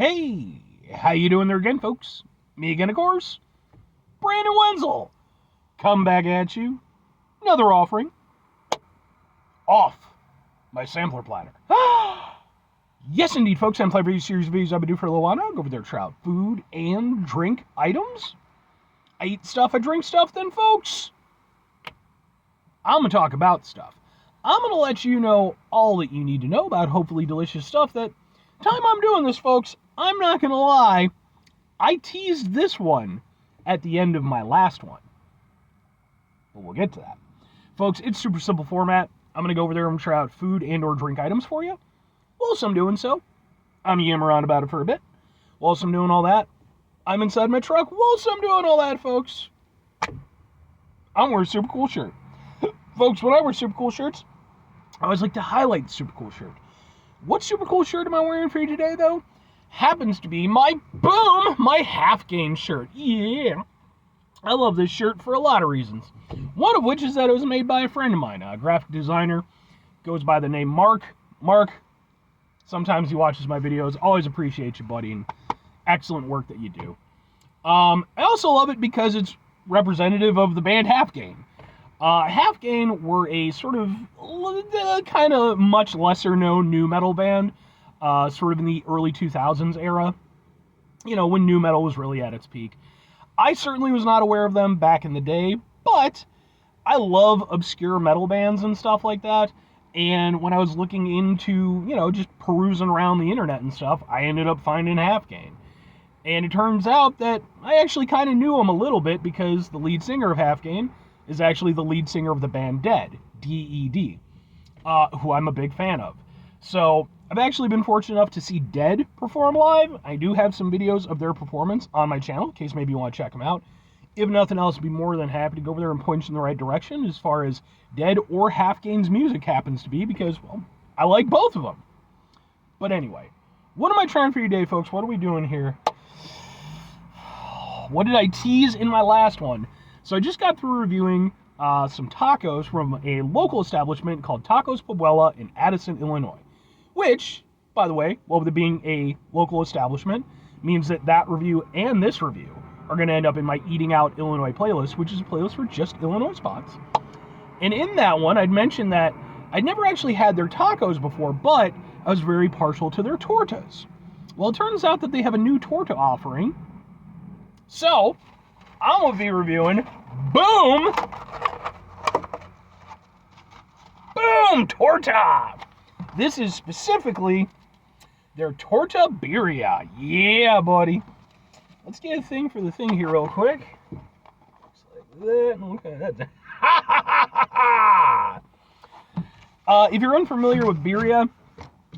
Hey, how you doing there again, folks? Me again, of course, Brandon Wenzel. Come back at you. Another offering. Off my sampler platter. Yes, indeed, folks. I'm playing for series of videos I've been doing for a little while now. Go over there, try out food and drink items. I eat stuff, I drink stuff, then, folks, I'm going to talk about stuff. I'm going to let you know all that you need to know about hopefully delicious stuff. That time I'm doing this, folks, I'm not going to lie, I teased this one at the end of my last one. But we'll get to that. Folks, it's super simple format. I'm going to go over there and try out food and or drink items for you. Whilst I'm doing so, I'm yammering on about it for a bit. Whilst I'm doing all that, I'm inside my truck. Whilst I'm doing all that, folks, I'm wearing a super cool shirt. Folks, when I wear super cool shirts, I always like to highlight the super cool shirt. What super cool shirt am I wearing for you today, though? Happens to be my half gain shirt. Yeah. I love this shirt for a lot of reasons. One of which is that it was made by a friend of mine, a graphic designer. Goes by the name Mark. Mark, sometimes he watches my videos. Always appreciate you, buddy, and excellent work that you do. I also love it because it's representative of the band Half Gain. Half Gain were a sort of kind of much lesser known nu metal band, sort of in the early 2000s era, you know, when nu metal was really at its peak. I certainly was not aware of them back in the day, but I love obscure metal bands and stuff like that. And when I was looking into, you know, just perusing around the internet and stuff, I ended up finding Half Gain. And it turns out that I actually kind of knew him a little bit because the lead singer of Half Gain is actually the lead singer of the band Dead, D-E-D, who I'm a big fan of. So I've actually been fortunate enough to see Dead perform live. I do have some videos of their performance on my channel, in case maybe you want to check them out. If nothing else, I'd be more than happy to go over there and point you in the right direction as far as Dead or Half Gain's music happens to be, because, well, I like both of them. But anyway, what am I trying for you today, folks? What are we doing here? What did I tease in my last one? So I just got through reviewing some tacos from a local establishment called Tacos Puebla in Addison, Illinois. Which, by the way, well, with it being a local establishment, means that that review and this review are going to end up in my Eating Out Illinois playlist, which is a playlist for just Illinois spots. And in that one, I'd mentioned that I'd never actually had their tacos before, but I was very partial to their tortas. Well, it turns out that they have a new torta offering. So, I'm going to be reviewing, boom, Torta. This is specifically their Torta Birria. Yeah, buddy. Let's get a thing for the thing here real quick. Looks like that. Okay, that's if you're unfamiliar with birria,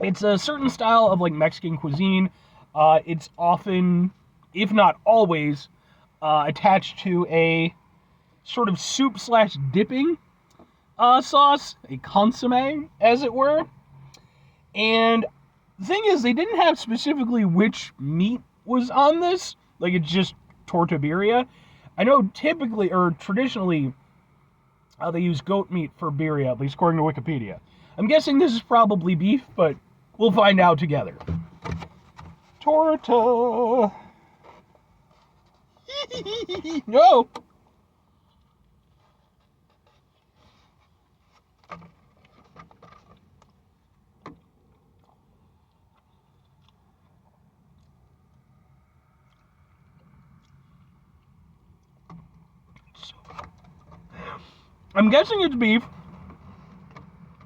it's a certain style of like Mexican cuisine. It's often, if not always, attached to a sort of soup / dipping sauce, a consomme, as it were. And the thing is, they didn't have specifically which meat was on this. Like, it's just Torta Birria. I know typically, or traditionally, they use goat meat for birria, at least according to Wikipedia. I'm guessing this is probably beef, but we'll find out together. Torta. No. I'm guessing it's beef,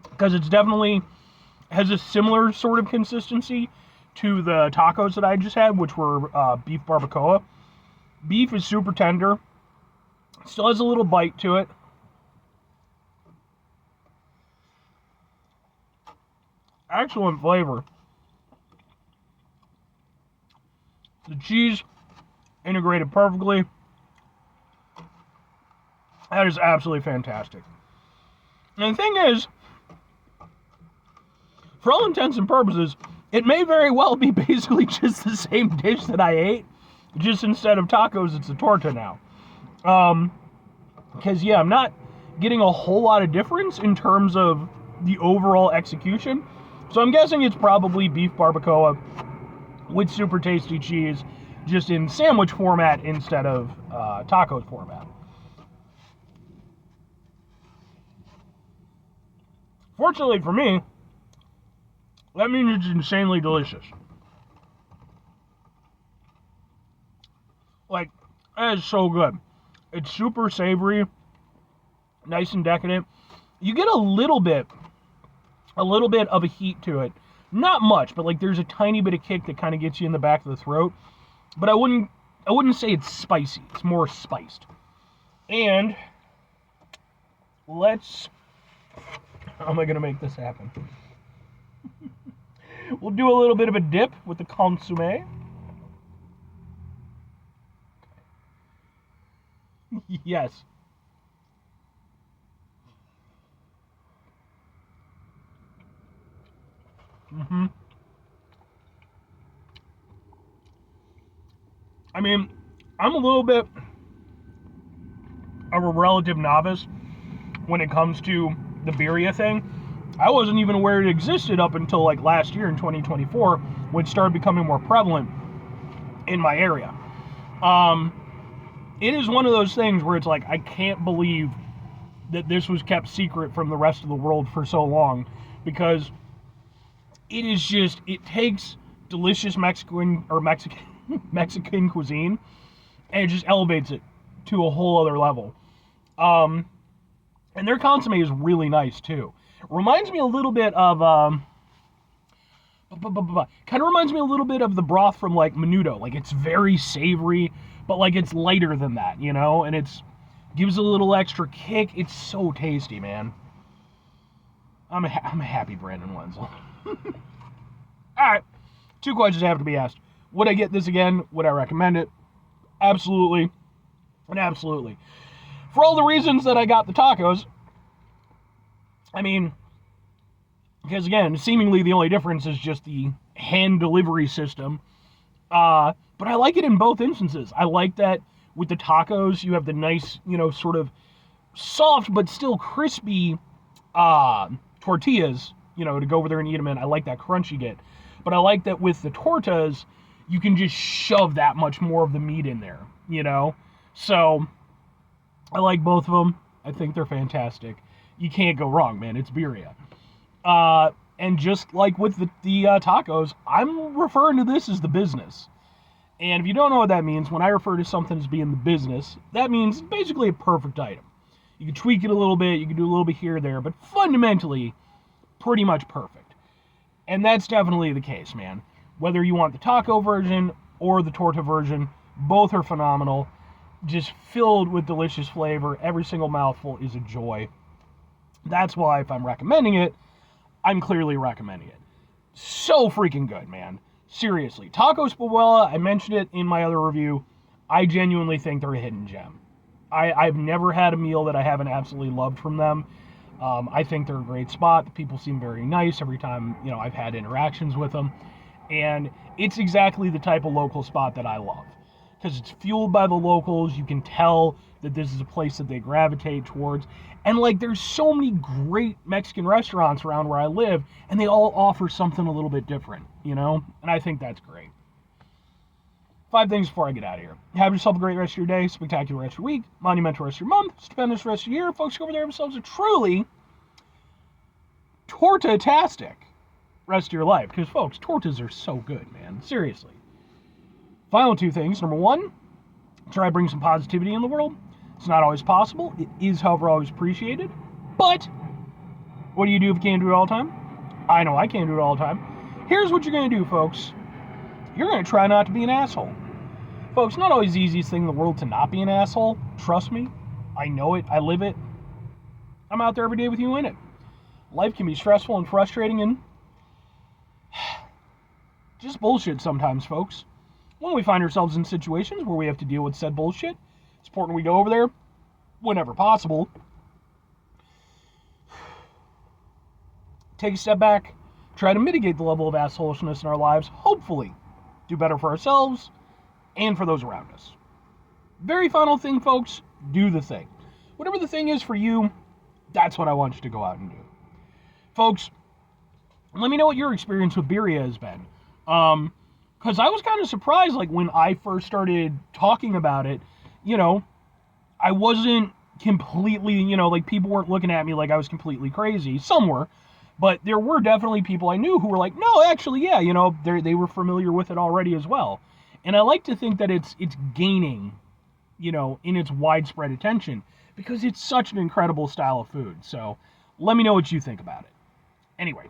because it's definitely has a similar sort of consistency to the tacos that I just had, which were beef barbacoa. Beef is super tender. Still has a little bite to it. Excellent flavor. The cheese integrated perfectly. That is absolutely fantastic. And the thing is, for all intents and purposes, it may very well be basically just the same dish that I ate, just instead of tacos, it's a torta now. Because, yeah, I'm not getting a whole lot of difference in terms of the overall execution. So I'm guessing it's probably beef barbacoa with super tasty cheese, just in sandwich format instead of tacos format. Fortunately for me, that means it's insanely delicious. Like, that is so good. It's super savory, nice and decadent. You get a little bit of a heat to it. Not much, but like there's a tiny bit of kick that kind of gets you in the back of the throat. But I wouldn't say it's spicy. It's more spiced. And how am I going to make this happen? We'll do a little bit of a dip with the consommé. Yes. I mean, I'm a little bit of a relative novice when it comes to the Birria thing. I wasn't even aware it existed up until like last year in 2024, when it started becoming more prevalent in my area. It is one of those things where it's like, I can't believe that this was kept secret from the rest of the world for so long, because it takes delicious Mexican cuisine and it just elevates it to a whole other level. And their consommé is really nice too. Reminds me a little bit of kind of reminds me a little bit of the broth from like menudo. Like, it's very savory, but like it's lighter than that, you know, and gives a little extra kick. It's so tasty, man. I'm a happy Brandon Wenzel. Alright, 2 questions have to be asked. Would I get this again? Would I recommend it? Absolutely. And absolutely. For all the reasons that I got the tacos, I mean, because again, seemingly the only difference is just the hand delivery system. But I like it in both instances. I like that with the tacos, you have the nice, you know, sort of soft but still crispy tortillas, you know, to go over there and eat them in. I like that crunch you get. But I like that with the tortas, you can just shove that much more of the meat in there, you know? So, I like both of them. I think they're fantastic. You can't go wrong, man. It's Birria. And just like with the tacos, I'm referring to this as the business. And if you don't know what that means, when I refer to something as being the business, that means basically a perfect item. You can tweak it a little bit, you can do a little bit here or there, but fundamentally, pretty much perfect. And that's definitely the case, man. Whether you want the taco version or the torta version, both are phenomenal. Just filled with delicious flavor. Every single mouthful is a joy. That's why, if I'm recommending it, I'm clearly recommending it. So freaking good, man. Seriously. Tacos Puebla, I mentioned it in my other review. I genuinely think they're a hidden gem. I've never had a meal that I haven't absolutely loved from them. I think they're a great spot. The people seem very nice every time, you know, I've had interactions with them. And it's exactly the type of local spot that I love. Because it's fueled by the locals. You can tell that this is a place that they gravitate towards. And like, there's so many great Mexican restaurants around where I live, and they all offer something a little bit different, you know? And I think that's great. 5 things before I get out of here. Have yourself a great rest of your day, spectacular rest of your week, monumental rest of your month, stupendous rest of your year. Folks, go over there, have themselves a truly torta-tastic rest of your life. Because, folks, tortas are so good, man. Seriously. Final 2 things. Number 1, try to bring some positivity in the world. It's not always possible. It is, however, always appreciated. But what do you do if you can't do it all the time? I know I can't do it all the time. Here's what you're going to do, folks. You're going to try not to be an asshole. Folks, not always the easiest thing in the world to not be an asshole. Trust me. I know it. I live it. I'm out there every day with you in it. Life can be stressful and frustrating and just bullshit sometimes, folks. When we find ourselves in situations where we have to deal with said bullshit, it's important we go over there whenever possible. Take a step back, try to mitigate the level of assholishness in our lives, hopefully do better for ourselves and for those around us. Very final thing, folks, do the thing. Whatever the thing is for you, that's what I want you to go out and do. Folks, let me know what your experience with Birria has been. Because I was kind of surprised, like, when I first started talking about it, you know, I wasn't completely, like, people weren't looking at me like I was completely crazy. Some were, but there were definitely people I knew who were like, no, actually, yeah, they were familiar with it already as well. And I like to think that it's gaining, in its widespread attention because it's such an incredible style of food. So let me know what you think about it. Anyway,